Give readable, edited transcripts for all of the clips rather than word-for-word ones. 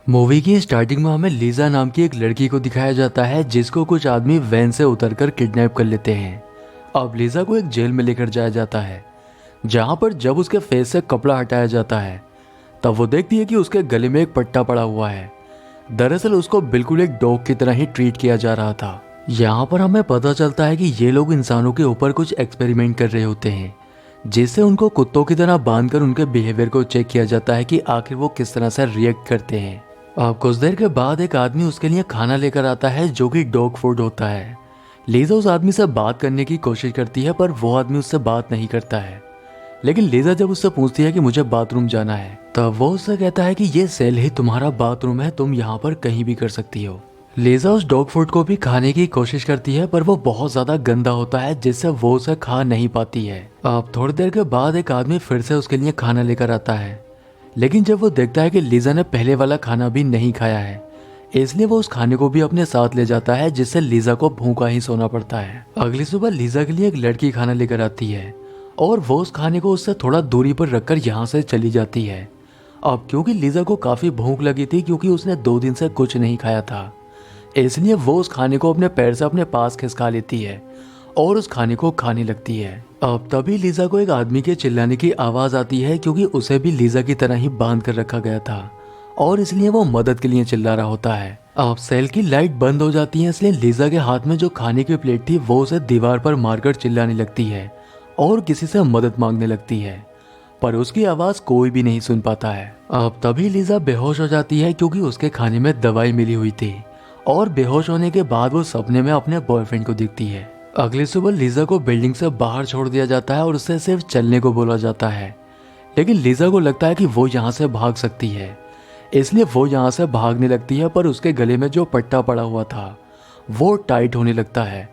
Movie की starting में हमें लीजा नाम की एक लड़की को दिखाया जाता है जिसको कुछ आदमी वैन से उतरकर किडनैप कर लेते हैं। अब लीजा को एक जेल में लेकर जाया जाता है जहां पर जब उसके फेस से कपड़ा हटाया जाता है तब वो देखती है कि उसके गले में एक पट्टा पड़ा हुआ है। दरअसल उसको बिल्कुल एक डॉग की तरह ही ट्रीट किया जा रहा था। यहाँ पर हमें पता चलता है कि ये लोग इंसानों के ऊपर कुछ एक्सपेरिमेंट कर रहे होते हैं जिससे उनको कुत्तों की तरह बांधकर उनके बिहेवियर को चेक किया जाता है कि आखिर वो किस तरह से रिएक्ट करते हैं। अब कुछ देर के बाद एक आदमी उसके लिए खाना लेकर आता है जो कि डॉग फूड होता है। लीजा उस आदमी से बात करने की कोशिश करती है पर वो आदमी उससे बात नहीं करता है। लेकिन लीजा जब उससे पूछती है कि मुझे बाथरूम जाना है तब वो उससे कहता है कि ये सेल ही तुम्हारा बाथरूम है, तुम यहाँ पर कहीं भी कर सकती हो। लीजा उस डॉग फूड को भी खाने की कोशिश करती है पर वो बहुत ज्यादा गंदा होता है जिससे वो उसे खा नहीं पाती है। अब थोड़ी देर के बाद एक आदमी फिर से उसके लिए खाना लेकर आता है, लेकिन जब वो देखता है कि लीजा ने पहले वाला खाना भी नहीं खाया है इसलिए वो उस खाने को भी अपने साथ ले जाता है जिससे लीजा को भूखा ही सोना पड़ता है। अगली सुबह लीजा के लिए एक लड़की खाना लेकर आती है और वो उस खाने को उससे थोड़ा दूरी पर रखकर यहाँ से चली जाती है। अब क्योंकि लीजा को काफी भूख लगी थी क्योंकि उसने 2 दिन से कुछ नहीं खाया था इसलिए वो उस खाने को अपने पैर से अपने पास खिसका लेती है और उस खाने को खाने लगती है। अब तभी लीजा को एक आदमी के चिल्लाने की आवाज आती है क्योंकि उसे भी लीजा की तरह ही बांध कर रखा गया था और इसलिए वो मदद के लिए चिल्ला रहा होता है। अब सेल की लाइट बंद हो जाती है इसलिए लीजा के हाथ में जो खाने की प्लेट थी वो उसे दीवार पर मारकर चिल्लाने लगती है और किसी से मदद मांगने लगती है पर उसकी आवाज कोई भी नहीं सुन पाता है। अब तभी लीजा बेहोश हो जाती है क्योंकि उसके खाने में दवाई मिली हुई थी और बेहोश होने के बाद वो सपने में अपने बॉयफ्रेंड को दिखती है। अगली सुबह लीजा को बिल्डिंग से बाहर छोड़ दिया जाता है और उससे सिर्फ चलने को बोला जाता है, लेकिन लीजा को लगता है कि वो यहाँ से भाग सकती है इसलिए वो यहाँ से भागने लगती है पर उसके गले में जो पट्टा पड़ा हुआ था वो टाइट होने लगता है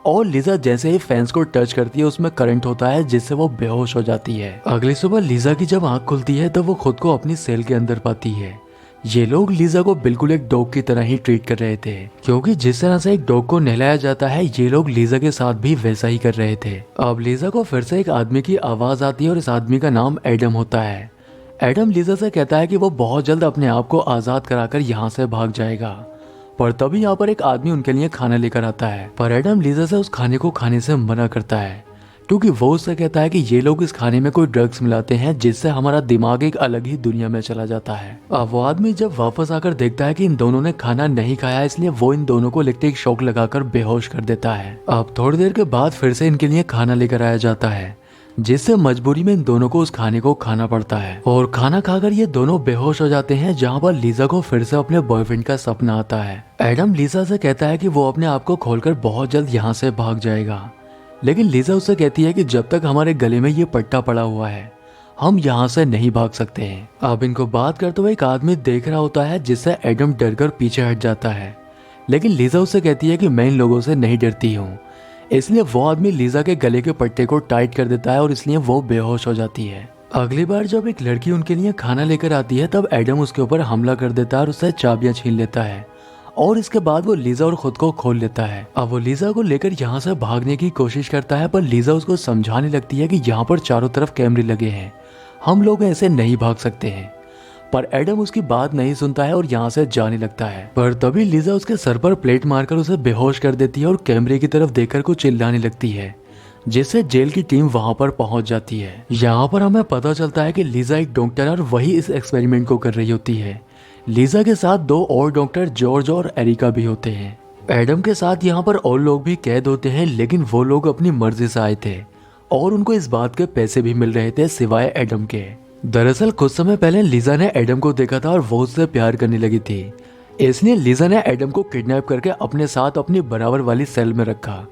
और लीजा जैसे ही फेंस को टच करती है उसमें करंट होता है जिससे वो बेहोश हो जाती है। अगली सुबह लीजा की जब आंख खुलती है तब वो खुद को अपनी सेल के अंदर पाती है। ये लोग लीजा को बिल्कुल एक डॉग की तरह ही ट्रीट कर रहे थे क्योंकि जिस तरह से एक डॉग को नहलाया जाता है ये लोग लीजा के साथ भी वैसा ही कर रहे थे। अब लीजा को फिर से एक आदमी की आवाज आती है और इस आदमी का नाम एडम होता है। एडम लीजा से कहता है कि वो बहुत जल्द अपने आप को आजाद कराकर यहाँ से भाग जाएगा पर तभी यहाँ पर एक आदमी उनके लिए खाना लेकर आता है पर एडम लीजा से उस खाने को खाने से मना करता है क्योंकि वो उससे कहता है कि ये लोग इस खाने में कोई ड्रग्स मिलाते हैं जिससे हमारा दिमाग एक अलग ही दुनिया में चला जाता है। अब वो आदमी जब वापस आकर देखता है कि इन दोनों ने खाना नहीं खाया इसलिए वो इन दोनों को इलेक्ट्रिक शॉक लगाकर बेहोश कर देता है। अब थोड़ी देर के बाद फिर से इनके लिए खाना लेकर आया जाता है जिससे मजबूरी में इन दोनों को उस खाने को खाना पड़ता है और खाना खाकर ये दोनों बेहोश हो जाते हैं जहाँ पर लीजा को फिर से अपने बॉयफ्रेंड का सपना आता है। एडम लीजा से कहता है कि वो अपने आप को खोलकर बहुत जल्द यहाँ से भाग जाएगा, लेकिन लीजा उससे कहती है कि जब तक हमारे गले में ये पट्टा पड़ा हुआ है हम यहाँ से नहीं भाग सकते हैं। अब इनको बात करते हुए एक आदमी देख रहा होता है जिससे एडम डरकर पीछे हट जाता है, लेकिन लीजा उससे कहती है कि मैं इन लोगों से नहीं डरती हूँ। इसलिए वो आदमी लीजा के गले के पट्टे को टाइट कर देता है और इसलिए वो बेहोश हो जाती है। अगली बार जब एक लड़की उनके लिए खाना लेकर आती है तब एडम उसके ऊपर हमला कर देता है और उससे चाबियां छीन लेता है और इसके बाद वो लीजा और खुद को खोल लेता है। अब वो लीजा को लेकर यहाँ से भागने की कोशिश करता है पर लीजा उसको समझाने लगती है कि यहाँ पर चारों तरफ कैमरे लगे हैं, हम लोग ऐसे नहीं भाग सकते हैं। पर एडम उसकी बात नहीं सुनता है और यहाँ से जाने लगता है पर तभी लीजा उसके सर पर प्लेट मारकर उसे बेहोश कर देती है और कैमरे की तरफ देखकर कुछ चिल्लाने लगती है जिससे जेल की टीम वहां पर पहुंच जाती है। यहाँ पर हमें पता चलता है कि लीजा एक डॉक्टर और वही इस एक्सपेरिमेंट को कर रही होती है। लीजा के साथ 2 और डॉक्टर जॉर्ज और एरिका भी होते हैं। एडम के साथ यहाँ पर और लोग भी कैद होते हैं, लेकिन वो लोग अपनी मर्जी से आए थे और उनको इस बात के पैसे भी मिल रहे थे सिवाय एडम के। दरअसल कुछ समय पहले लीजा ने एडम को देखा था और वो उससे प्यार करने लगी थी, इसलिए लीजा ने एडम को किडनैप करके अपने साथ अपनी बराबर वाली सेल में रखा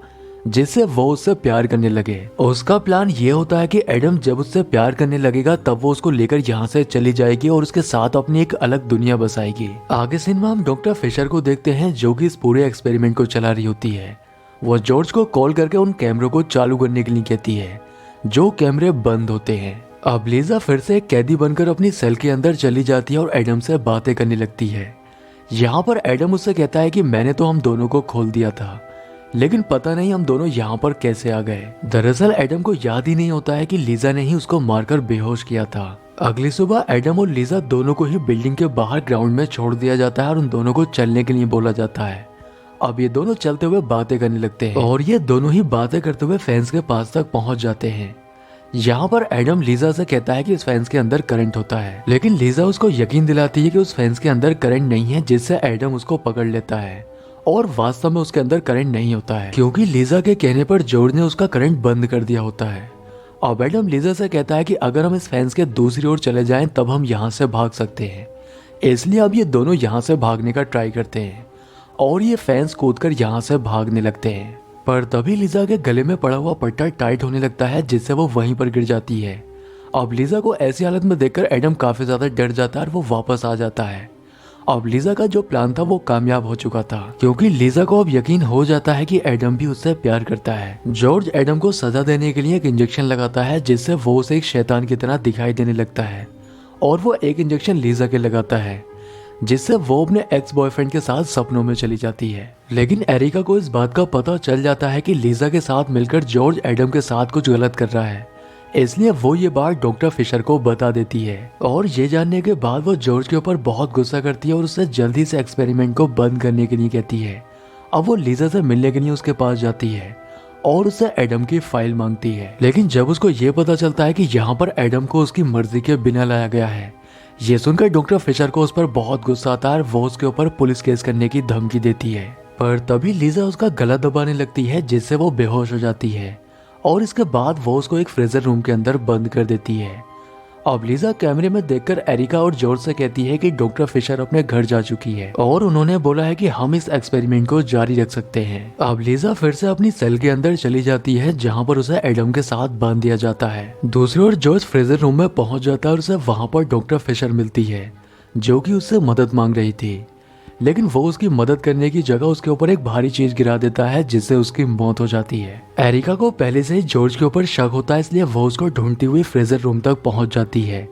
जिससे वो उससे प्यार करने लगे। उसका प्लान ये होता है कि एडम जब उससे प्यार करने लगेगा तब वो उसको लेकर यहाँ से चली जाएगी और उसके साथ अपनी एक अलग दुनिया बसाएगी। आगे सीन में हम डॉक्टर फिशर को देखते हैं जो कि इस पूरे एक्सपेरिमेंट को चला रही होती है। वो जॉर्ज को कॉल करके उन कैमरों को चालू करने के लिए कहती है जो कैमरे बंद होते हैं। अब लीजा फिर से एक कैदी बनकर अपनी सेल के अंदर चली जाती है और एडम से बातें करने लगती है। यहाँ पर एडम उससे कहता है कि मैंने तो हम दोनों को खोल दिया था, लेकिन पता नहीं हम दोनों यहाँ पर कैसे आ गए। दरअसल एडम को याद ही नहीं होता है कि लीजा ने ही उसको मारकर बेहोश किया था। अगली सुबह एडम और लीजा दोनों को ही बिल्डिंग के बाहर ग्राउंड में छोड़ दिया जाता है और उन दोनों को चलने के लिए बोला जाता है। अब ये दोनों चलते हुए बातें करने लगते हैं और ये दोनों ही बातें करते हुए फेंस के पास तक पहुंच जाते हैं। यहाँ पर एडम लीजा से कहता है कि उस फेंस के अंदर करंट होता है, लेकिन लीजा उसको यकीन दिलाती है कि उस फेंस के अंदर करंट नहीं है, जिससे एडम उसको पकड़ लेता है और वास्तव में उसके अंदर करंट नहीं होता है, क्योंकि लीजा के कहने पर जॉर्ज ने उसका करंट बंद कर दिया होता है। अब एडम लीजा से कहता है कि अगर हम इस फेंस के दूसरी ओर चले जाएं तब हम यहाँ से भाग सकते हैं। इसलिए अब ये दोनों यहाँ से भागने का ट्राई करते हैं और ये फेंस कूदकर यहाँ से भागने लगते हैं। पर तभी लीजा के गले में पड़ा हुआ पट्टा टाइट होने लगता है, जिससे वो वहीं पर गिर जाती है। अब लीजा को ऐसी हालत में देखकर एडम काफी ज्यादा डर जाता है और वो वापस आ जाता है। अब लीजा का जो प्लान था वो कामयाब हो चुका था, क्योंकि लीजा को अब यकीन हो जाता है कि एडम भी उससे प्यार करता है। जॉर्ज एडम को सजा देने के लिए एक इंजेक्शन लगाता है, जिससे वो उसे एक शैतान की तरह दिखाई देने लगता है और वो एक इंजेक्शन लीजा के लगाता है, जिससे वो अपने एक्स बॉयफ्रेंड के साथ सपनों में चली जाती है। लेकिन एरिका को इस बात का पता चल जाता है कि लीजा के साथ मिलकर जॉर्ज एडम के साथ कुछ गलत कर रहा है, इसलिए वो ये बात डॉक्टर फिशर को बता देती है। और ये जानने के बाद वो जॉर्ज के ऊपर बहुत गुस्सा करती है और उससे जल्दी से एक्सपेरिमेंट को बंद करने के लिए कहती है। अब वो लीजा से मिलने के लिए उसके पास जाती है और उससे एडम की फाइल मांगती है। लेकिन जब उसको ये पता चलता है कि यहाँ पर एडम को उसकी मर्जी के बिना लाया गया है, ये सुनकर डॉक्टर फिशर को उस पर बहुत गुस्सा आता है। वो उसके ऊपर पुलिस केस करने की धमकी देती है, पर तभी लीजा उसका गला दबाने लगती है, जिससे वो बेहोश हो जाती है और इसके बाद वो उसको एक फ्रीजर रूम के अंदर बंद कर देती है। अब लीजा कैमरे में देखकर एरिका और जॉर्ज से कहती है कि डॉक्टर फिशर अपने घर जा चुकी है और उन्होंने बोला है कि हम इस एक्सपेरिमेंट को जारी रख सकते हैं। अब लीजा फिर से अपनी सेल के अंदर चली जाती है, जहां पर उसे एडम के साथ बांध दिया जाता है। दूसरी ओर जॉर्ज फ्रीजर रूम में पहुंच जाता है और उसे वहां पर डॉक्टर फिशर मिलती है, जो कि उससे मदद मांग रही थी। लेकिन वो उसकी मदद करने की जगह उसके ऊपर एक भारी चीज गिरा देता है, जिससे उसकी मौत हो जाती है। एरिका को पहले से ही जॉर्ज के ऊपर शक होता है, इसलिए वो उसको ढूंढती हुई फ्रीजर रूम तक पहुंच जाती है।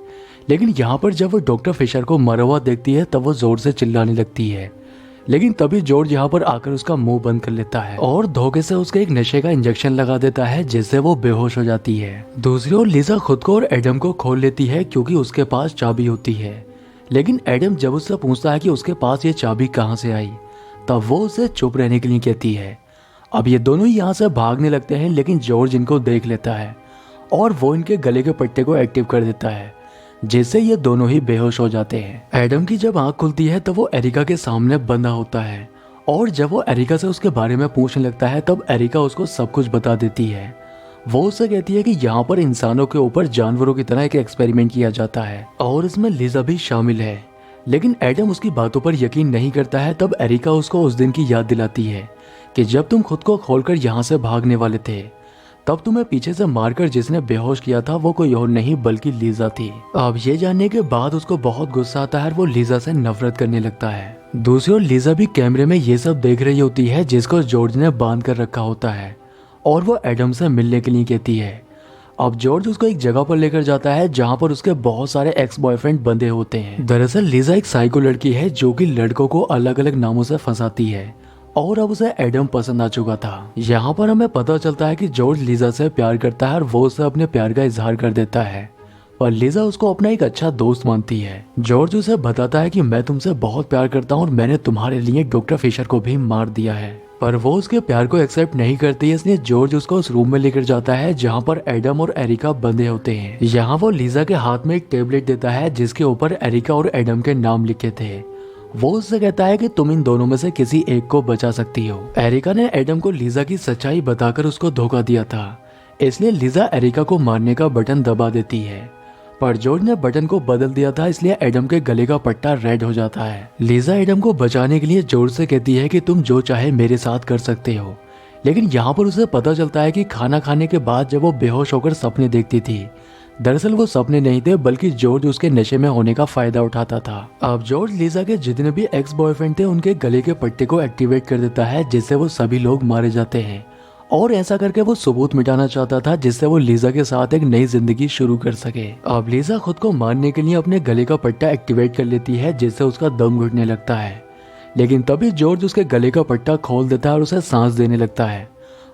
लेकिन यहाँ पर जब वो डॉक्टर फिशर को मरा हुआ देखती है तब वो जोर से चिल्लाने लगती है। लेकिन तभी जॉर्ज यहाँ पर आकर उसका मुंह बंद कर लेता है और धोखे से उसके एक नशे का इंजेक्शन लगा देता है, जिससे वो बेहोश हो जाती है। दूसरी ओर लीजा खुद को और एडम को खोल लेती है, क्योंकि उसके पास चाबी होती है। लेकिन एडम जब उससे पूछता है कि उसके पास ये चाबी कहाँ से आई, तब वो उसे चुप रहने के लिए कहती है। अब ये दोनों ही यहाँ से भागने लगते हैं, लेकिन जॉर्ज इनको देख लेता है और वो इनके गले के पट्टे को एक्टिव कर देता है, जिससे ये दोनों ही बेहोश हो जाते हैं। एडम की जब आंख खुलती है तब वो एरिका के सामने बंधा होता है और जब वो एरिका से उसके बारे में पूछने लगता है तब एरिका उसको सब कुछ बता देती है। वो उससे कहती है कि यहाँ पर इंसानों के ऊपर जानवरों की तरह एक एक्सपेरिमेंट किया जाता है और इसमें लीजा भी शामिल है। लेकिन एडम उसकी बातों पर यकीन नहीं करता है। तब एरिका उसको उस दिन की याद दिलाती है कि जब तुम खुद को खोलकर यहाँ से भागने वाले थे, तब तुम्हें पीछे से मारकर जिसने बेहोश किया था वो कोई और नहीं बल्कि लीजा थी। अब ये जानने के बाद उसको बहुत गुस्सा आता है और वो लीजा से नफरत करने लगता है। दूसरी ओर लीजा भी कैमरे में ये सब देख रही होती है, जिसको जॉर्ज ने बांध कर रखा होता है और वो एडम से मिलने के लिए कहती है। अब जॉर्ज उसको एक जगह पर लेकर जाता है जहां पर उसके बहुत सारे एक्स बॉयफ्रेंड बंधे होते हैं। दरअसल लीजा एक साइको लड़की है जो कि लड़कों को अलग अलग नामों से फंसाती है और अब उसे एडम पसंद आ चुका था। यहाँ पर हमें पता चलता है कि जॉर्ज लीजा से प्यार करता है और वो उसे अपने प्यार का इजहार कर देता है, पर लीजा उसको अपना एक अच्छा दोस्त मानती है। जॉर्ज उसे बताता है कि मैं तुमसे बहुत प्यार करता हूँ और मैंने तुम्हारे लिए डॉक्टर फिशर को भी मार दिया है, पर वो उसके प्यार को एक्सेप्ट नहीं करती है। इसलिए जॉर्ज उसको उस रूम में लेकर जाता है जहाँ पर एडम और एरिका बंधे होते हैं। यहाँ वो लीजा के हाथ में एक टेबलेट देता है जिसके ऊपर एरिका और एडम के नाम लिखे थे। वो उससे कहता है कि तुम इन दोनों में से किसी एक को बचा सकती हो। एरिका ने एडम को लीजा की सच्चाई बताकर उसको धोखा दिया था, इसलिए लीजा एरिका को मारने का बटन दबा देती है, पर जॉर्ज ने बटन को बदल दिया था, इसलिए एडम के गले का पट्टा रेड हो जाता है। लीजा एडम को बचाने के लिए जॉर्ज से कहती है कि तुम जो चाहे मेरे साथ कर सकते हो। लेकिन यहाँ पर उसे पता चलता है कि खाना खाने के बाद जब वो बेहोश होकर सपने देखती थी, दरअसल वो सपने नहीं थे बल्कि जॉर्ज उसके नशे में होने का फायदा उठाता था। अब जॉर्ज लीजा के जितने भी एक्स बॉयफ्रेंड थे उनके गले के पट्टे को एक्टिवेट कर देता है, जिससे वो सभी लोग मारे जाते हैं और ऐसा करके वो सबूत मिटाना चाहता था जिससे वो लीजा के साथ एक नई जिंदगी शुरू कर सके। अब लीजा खुद को मारने के लिए अपने गले का पट्टा एक्टिवेट कर लेती है, जिससे उसका दम घुटने लगता है। लेकिन तभी जॉर्ज उसके गले का पट्टा खोल देता है और उसे सांस देने लगता है।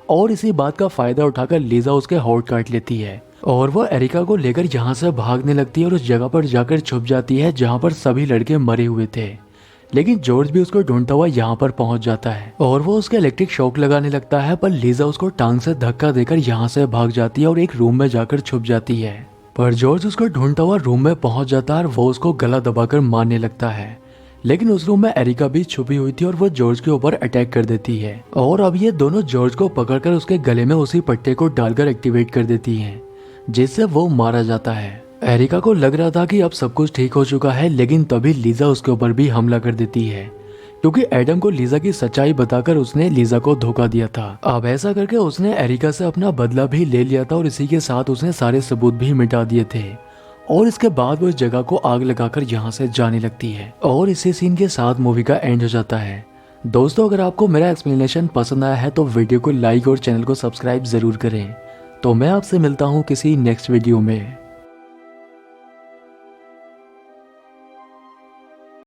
और इसी बात का फायदा उठाकर लीजा उसके होंठ काट लेती है और वो एरिका को लेकर यहाँ से भागने लगती है और उस जगह पर जाकर छुप जाती है जहाँ पर सभी लड़के मरे हुए थे। लेकिन जॉर्ज भी उसको ढूंढता हुआ यहाँ पर पहुंच जाता है और वो उसके इलेक्ट्रिक शॉक लगाने लगता है, पर लीजा उसको टांग से धक्का देकर यहाँ से भाग जाती है और एक रूम में जाकर छुप जाती है। पर जॉर्ज उसको ढूंढता हुआ रूम में पहुंच जाता है और वो उसको गला दबाकर मारने लगता है। लेकिन उस रूम में एरिका भी छुपी हुई थी और वो जॉर्ज के ऊपर अटैक कर देती है और अब ये दोनों जॉर्ज को पकड़कर उसके गले में उसी पट्टे को डालकर एक्टिवेट कर देती हैं, जिससे वो मारा जाता है। एरिका को लग रहा था कि अब सब कुछ ठीक हो चुका है, लेकिन तभी लीजा उसके ऊपर भी हमला कर देती है क्योंकि एडम को लीजा की सच्चाई बताकर उसने लीजा को धोखा दिया था। अब ऐसा करके उसने एरिका से अपना बदला भी ले लिया था और इसी के साथ उसने सारे सबूत भी मिटा दिए थे और इसके बाद वो इस जगह को आग लगाकर यहाँ से जाने लगती है और इसी सीन के साथ मूवी का एंड हो जाता है। दोस्तों, अगर आपको मेरा एक्सप्लेनेशन पसंद आया है तो वीडियो को लाइक और चैनल को सब्सक्राइब जरूर करें। तो मैं आपसे मिलता हूँ किसी नेक्स्ट वीडियो में।